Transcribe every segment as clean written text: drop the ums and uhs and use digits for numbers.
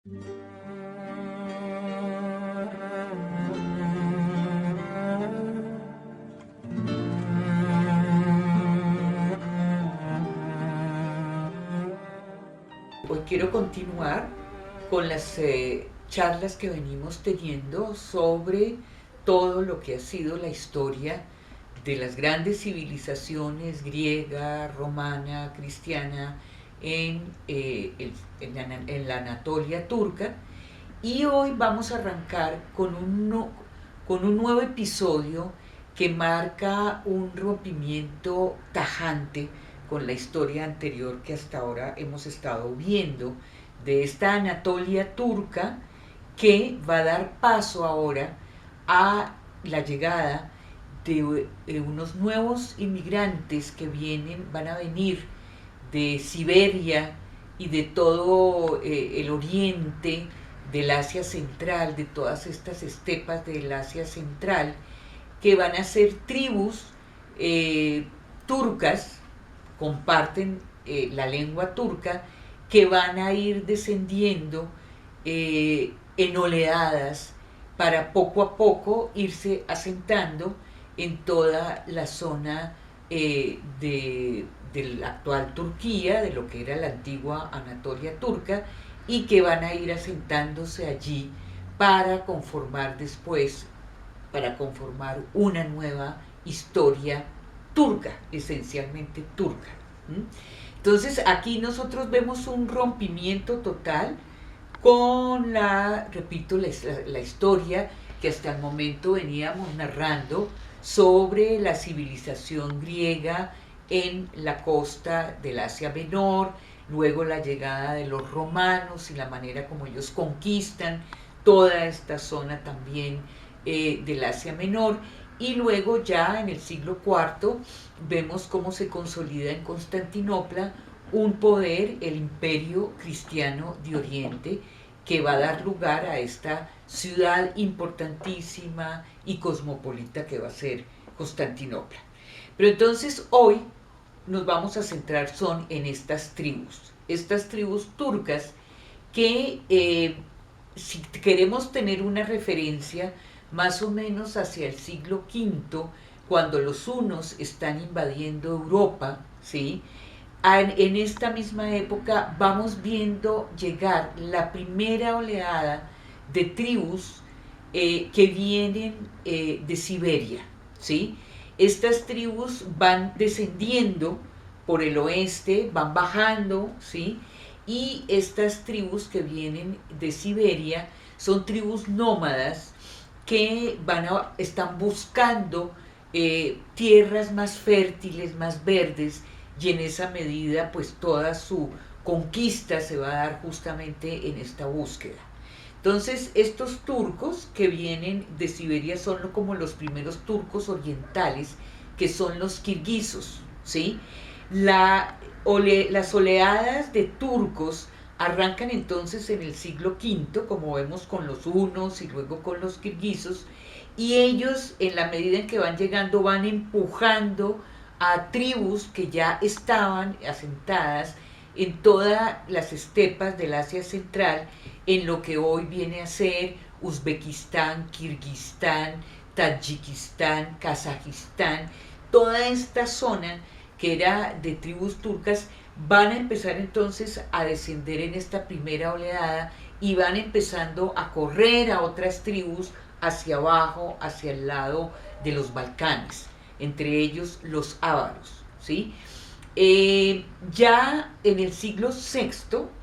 Hoy quiero continuar con las charlas que venimos teniendo sobre todo lo que ha sido la historia de las grandes civilizaciones griega, romana, cristiana en la Anatolia turca. Y hoy vamos a arrancar con un nuevo episodio que marca un rompimiento tajante con la historia anterior que hasta ahora hemos estado viendo de esta Anatolia turca, que va a dar paso ahora a la llegada de unos nuevos inmigrantes que van a venir de Siberia y de todo el oriente del Asia Central, de todas estas estepas del Asia Central, que van a ser tribus turcas, comparten la lengua turca, que van a ir descendiendo en oleadas para poco a poco irse asentando en toda la zona de la actual Turquía, de lo que era la antigua Anatolia turca, y que van a ir asentándose allí para conformar después, para conformar una nueva historia turca, esencialmente turca. Entonces aquí nosotros vemos un rompimiento total con repito, la historia que hasta el momento veníamos narrando sobre la civilización griega en la costa del Asia Menor, luego la llegada de los romanos y la manera como ellos conquistan toda esta zona también del Asia Menor, y luego ya en el siglo IV vemos cómo se consolida en Constantinopla un poder, el imperio cristiano de Oriente, que va a dar lugar a esta ciudad importantísima y cosmopolita que va a ser Constantinopla. Pero entonces hoy nos vamos a centrar en estas tribus turcas que si queremos tener una referencia más o menos hacia el siglo V, cuando los hunos están invadiendo Europa, ¿sí? En esta misma época vamos viendo llegar la primera oleada de tribus que vienen de Siberia, ¿sí? Estas tribus van descendiendo por el oeste, van bajando, ¿sí? Y estas tribus que vienen de Siberia son tribus nómadas que están buscando tierras más fértiles, más verdes, y en esa medida pues toda su conquista se va a dar justamente en esta búsqueda. Entonces estos turcos que vienen de Siberia son como los primeros turcos orientales, que son los kirguisos, ¿sí? Las oleadas de turcos arrancan entonces en el siglo V, como vemos con los hunos y luego con los kirguisos, y ellos en la medida en que van llegando van empujando a tribus que ya estaban asentadas en todas las estepas del Asia Central, en lo que hoy viene a ser Uzbekistán, Kirguistán, Tayikistán, Kazajistán. Toda esta zona que era de tribus turcas van a empezar entonces a descender en esta primera oleada y van empezando a correr a otras tribus hacia abajo, hacia el lado de los Balcanes, entre ellos los ávaros, ¿sí? Ya en el siglo VI,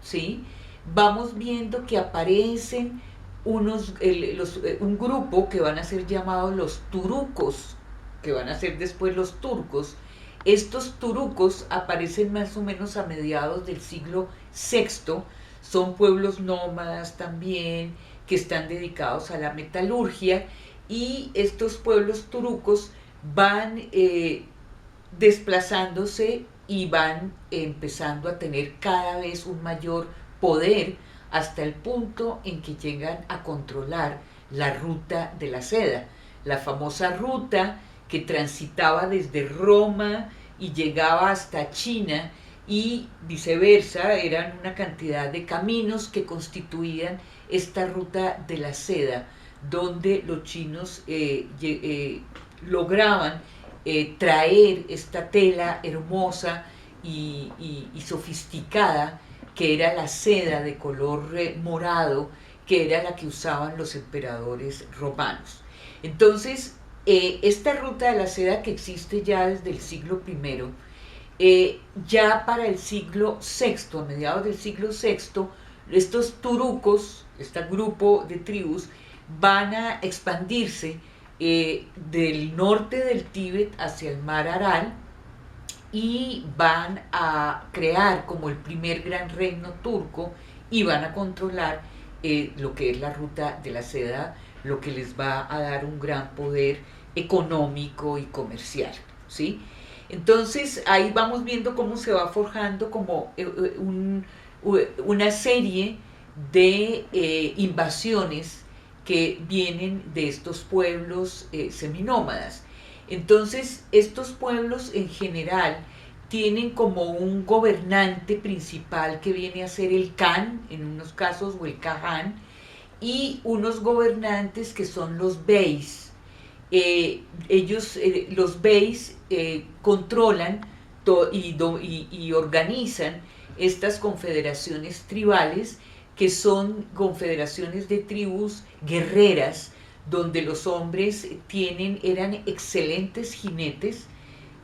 ¿sí? Vamos viendo que aparecen un grupo que van a ser llamados los turucos, que van a ser después los turcos. Estos turucos aparecen más o menos a mediados del siglo VI, son pueblos nómadas también, que están dedicados a la metalurgia, y estos pueblos turucos van desplazándose y van empezando a tener cada vez un mayor poder hasta el punto en que llegan a controlar la ruta de la seda, la famosa ruta que transitaba desde Roma y llegaba hasta China, y viceversa, eran una cantidad de caminos que constituían esta ruta de la seda, donde los chinos lograban traer esta tela hermosa y sofisticada, que era la seda de color morado, que era la que usaban los emperadores romanos. Entonces, esta ruta de la seda, que existe ya desde el siglo I, ya para el siglo VI, a mediados del siglo VI, estos turucos, este grupo de tribus, van a expandirse del norte del Tíbet hacia el mar Aral, y van a crear como el primer gran reino turco, y van a controlar lo que es la ruta de la seda, lo que les va a dar un gran poder económico y comercial, ¿sí? Entonces ahí vamos viendo cómo se va forjando como una serie de invasiones que vienen de estos pueblos seminómadas. Entonces estos pueblos en general tienen como un gobernante principal que viene a ser el Khan, en unos casos, o el Khajan, y unos gobernantes que son los Beys. Los Beys, controlan y organizan estas confederaciones tribales, que son confederaciones de tribus guerreras, donde los hombres eran excelentes jinetes,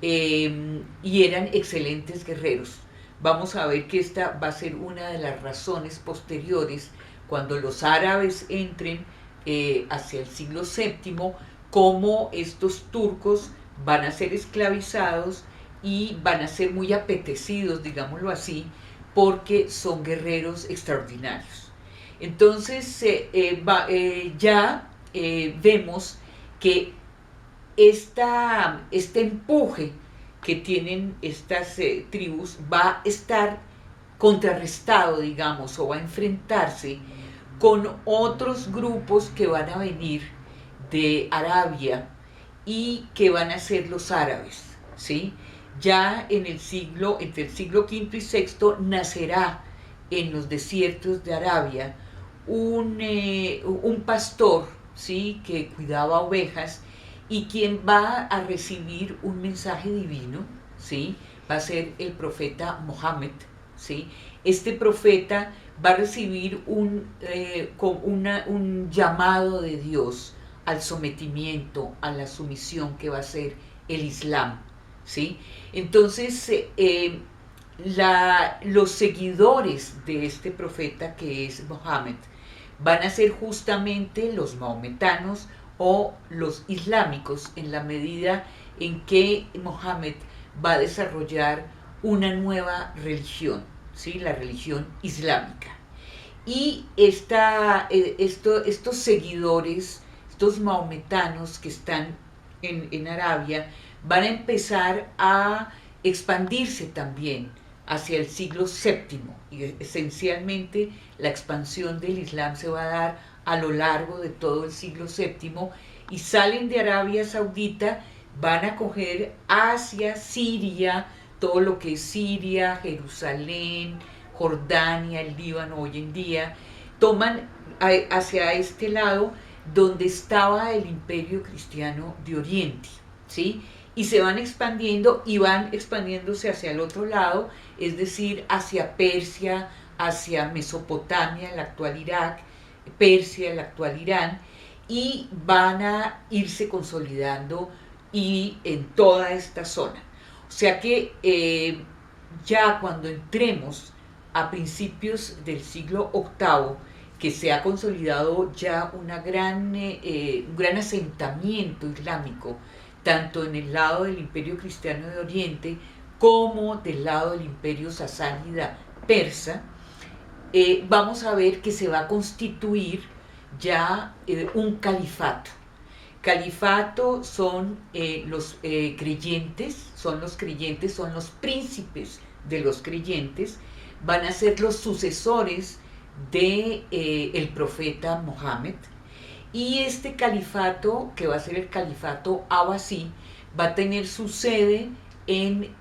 y eran excelentes guerreros. Vamos a ver que esta va a ser una de las razones posteriores, cuando los árabes entren hacia el siglo VII, cómo estos turcos van a ser esclavizados y van a ser muy apetecidos, digámoslo así, porque son guerreros extraordinarios. Entonces ya vemos que este empuje que tienen estas tribus va a estar contrarrestado, digamos, o va a enfrentarse con otros grupos que van a venir de Arabia y que van a ser los árabes, ¿sí? Ya entre el siglo V y VI nacerá en los desiertos de Arabia un pastor, ¿sí?, que cuidaba ovejas, y quien va a recibir un mensaje divino, ¿sí?, va a ser el profeta Mohammed, ¿sí? Este profeta va a recibir un llamado de Dios al sometimiento, a la sumisión, que va a ser el Islam, ¿sí? Entonces, los seguidores de este profeta, que es Mohammed, van a ser justamente los maometanos o los islámicos, en la medida en que Mohammed va a desarrollar una nueva religión, ¿sí?, la religión islámica. Y estos seguidores, estos maometanos que están en Arabia, van a empezar a expandirse también hacia el siglo VII, y esencialmente la expansión del Islam se va a dar a lo largo de todo el siglo VII, y salen de Arabia Saudita, van a coger Asia, Siria, todo lo que es Siria, Jerusalén, Jordania, el Líbano hoy en día, toman hacia este lado donde estaba el imperio cristiano de Oriente, ¿sí? Y se van expandiendo, y van expandiéndose hacia el otro lado, es decir, hacia Persia, hacia Mesopotamia, el actual Irak, Persia, el actual Irán, y van a irse consolidando y en toda esta zona. O sea que ya cuando entremos a principios del siglo VIII, que se ha consolidado ya un gran asentamiento islámico, tanto en el lado del imperio cristiano de Oriente como del lado del imperio sasánida persa, vamos a ver que se va a constituir ya un califato. Califato son los creyentes, son los príncipes de los creyentes, van a ser los sucesores de el profeta Mohammed, y este califato, que va a ser el califato abasí, va a tener su sede en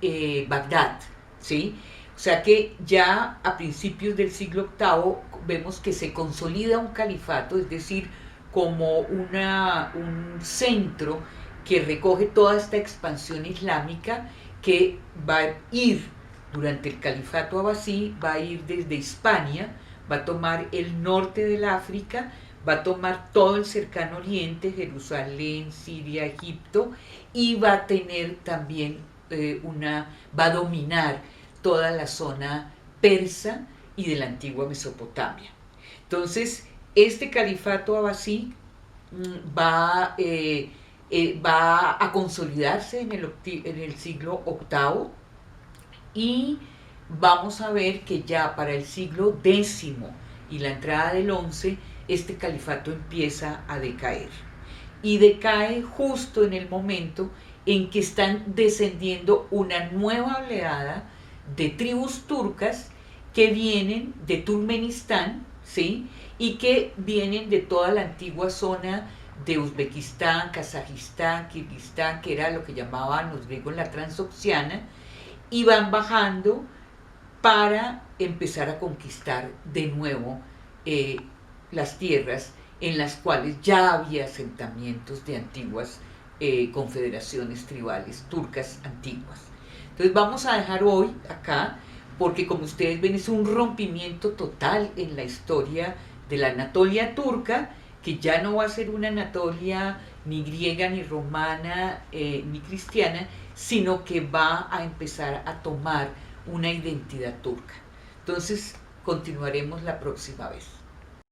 Bagdad, ¿sí? O O sea que ya a principios del siglo VIII vemos que se consolida un califato, es decir, como un centro que recoge toda esta expansión islámica que va a ir durante el califato abasí, va a ir desde Hispania, va a tomar el norte del África, va a tomar todo el cercano oriente, Jerusalén, Siria, Egipto, y va a tener también va a dominar toda la zona persa y de la antigua Mesopotamia. Entonces, este califato abasí va a consolidarse en el siglo VIII y vamos a ver que ya para el siglo X y la entrada del XI, este califato empieza a decaer. Y decae justo en el momento en que están descendiendo una nueva oleada de tribus turcas que vienen de Turkmenistán, ¿sí? Y que vienen de toda la antigua zona de Uzbekistán, Kazajistán, Kirguistán, que era lo que llamaban los griegos la transoxiana, y van bajando para empezar a conquistar de nuevo las tierras en las cuales ya había asentamientos de antiguas confederaciones tribales turcas antiguas. Entonces vamos a dejar hoy acá, porque como ustedes ven es un rompimiento total en la historia de la Anatolia turca, que ya no va a ser una Anatolia ni griega, ni romana, ni cristiana, sino que va a empezar a tomar una identidad turca. Entonces continuaremos la próxima vez.